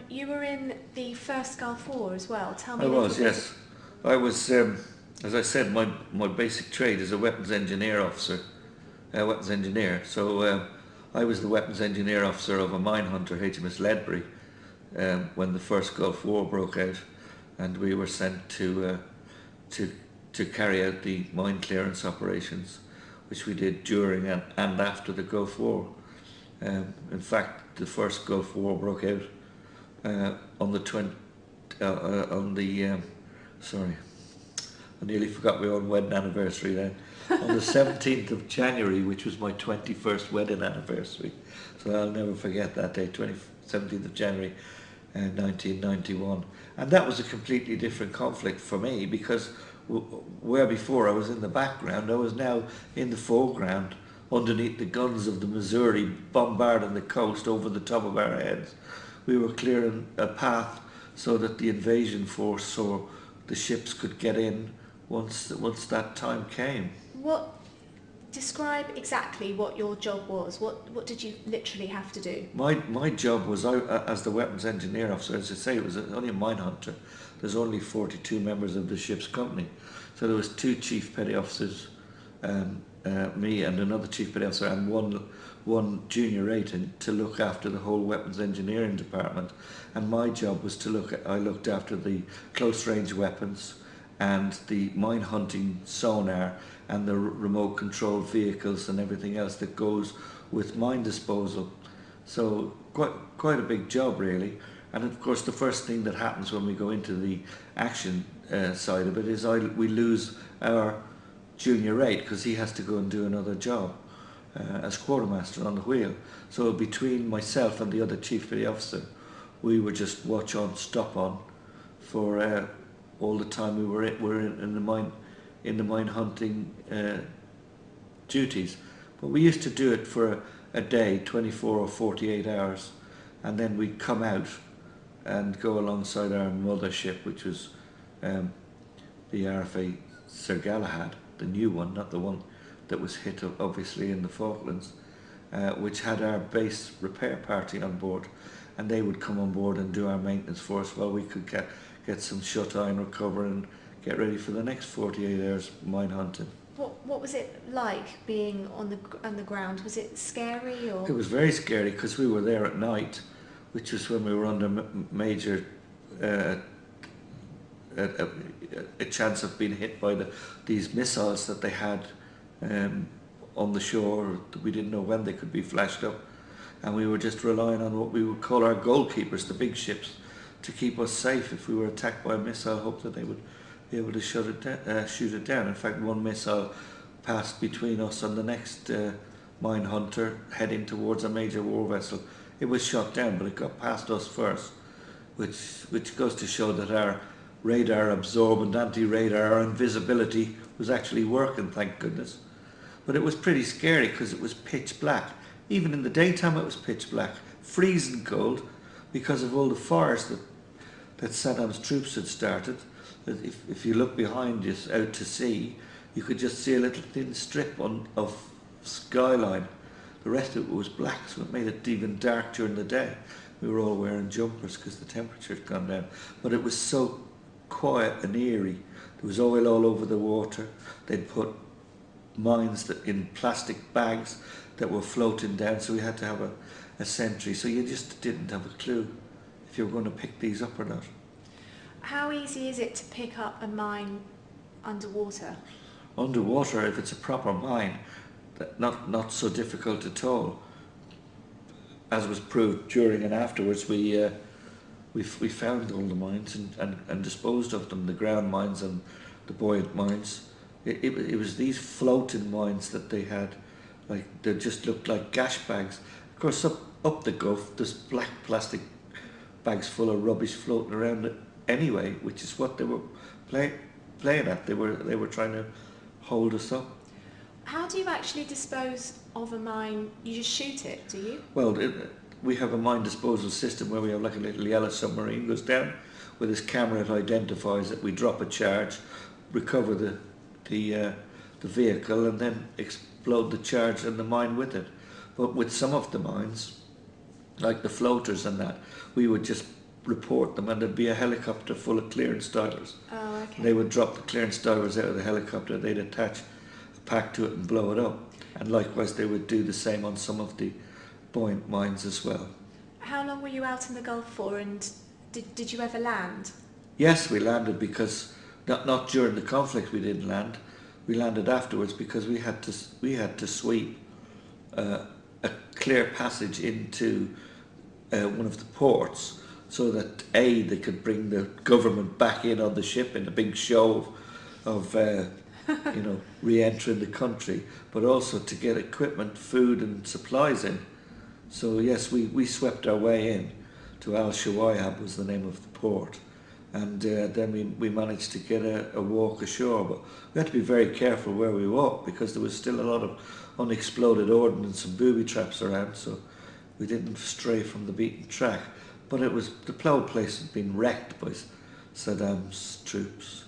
You were in the first Gulf War as well. Tell me I a little was, bit. yes. I was, as I said, my basic trade is a weapons engineer officer, weapons engineer. So I was the weapons engineer officer of a mine hunter, HMS Ledbury, when the first Gulf War broke out, and we were sent to to carry out the mine clearance operations, which we did during and after the Gulf War. In fact, the first Gulf War broke out on the 20, on the sorry, I nearly forgot my own wedding anniversary then. On the 17th of January, which was my 21st wedding anniversary. So I'll never forget that day, 17th of January 1991. And that was a completely different conflict for me, because where before I was in the background, I was now in the foreground underneath the guns of the Missouri bombarding the coast over the top of our heads. We were clearing a path so that the invasion force or the ships could get in once that time came. What describe exactly what your job was? What did you literally have to do? My job was, as the weapons engineer officer, as I say, it was only a mine hunter. There's only 42 members of the ship's company, so there was two chief petty officers, me and another chief petty officer, and one junior rating to look after the whole weapons engineering department. And my job was I looked after the close range weapons and the mine hunting sonar and the remote controlled vehicles and everything else that goes with mine disposal. So quite a big job really. And of course the first thing that happens when we go into the action side of it is we lose our junior rate, because he has to go and do another job as quartermaster on the wheel. So between myself and the other chief petty officer, we were just watch on, stop on for all the time we were in the mine hunting duties. But we used to do it for a day, 24 or 48 hours, and then we'd come out and go alongside our mothership, which was the RFA Sir Galahad, the new one, not the one that was hit obviously in the Falklands, which had our base repair party on board, and they would come on board and do our maintenance for us while we could get some shut-eye and recover and get ready for the next 48 hours mine hunting. What was it like being on the ground? Was it scary or? It was very scary, because we were there at night, which was when we were under major a chance of being hit by these missiles that they had on the shore. We didn't know when they could be flashed up, and we were just relying on what we would call our goalkeepers, the big ships, to keep us safe. If we were attacked by a missile, hope that they would be able to shoot it down. In fact, one missile passed between us and the next mine hunter heading towards a major war vessel. It was shot down, but it got past us first, which goes to show that our radar absorbent anti-radar, our invisibility was actually working, thank goodness. But it was pretty scary, because it was pitch black. Even in the daytime it was pitch black, freezing cold, because of all the fires that Saddam's troops had started. If you look behind you out to sea, you could just see a little thin strip of skyline. The rest of it was black, so it made it even dark during the day. We were all wearing jumpers because the temperature had gone down. But it was so quiet and eerie. There was oil all over the water. They'd put mines in plastic bags that were floating down, so we had to have a sentry. So you just didn't have a clue if you were going to pick these up or not. How easy is it to pick up a mine underwater? Underwater, if it's a proper mine, not so difficult at all. As was proved during and afterwards, we found all the mines and disposed of them, the ground mines and the buoyant mines. It was these floating mines that they had, like they just looked like gash bags. Of course, up the Gulf, there's black plastic bags full of rubbish floating around it anyway, which is what they were playing at. They were trying to hold us up. How do you actually dispose of a mine? You just shoot it, do you? Well, we have a mine disposal system where we have like a little yellow submarine goes down with this camera. It identifies it. We drop a charge, recover the vehicle, and then explode the charge and the mine with it. But with some of the mines, like the floaters and that, we would just report them, and there'd be a helicopter full of clearance divers. Oh, okay. They would drop the clearance divers out of the helicopter, they'd attach a pack to it and blow it up. And likewise they would do the same on some of the buoyant mines as well. How long were you out in the Gulf for, and did you ever land? Yes, we landed because, not during the conflict we didn't land, we landed afterwards because we had to sweep a clear passage into one of the ports, so that they could bring the government back in on the ship in a big show of re-entering the country, but also to get equipment, food and supplies in. So yes, we swept our way in to Al Shawayab was the name of the port, and then we managed to get a walk ashore, but we had to be very careful where we walked because there was still a lot of unexploded ordnance and booby traps around, so we didn't stray from the beaten track. But the whole place had been wrecked by Saddam's troops.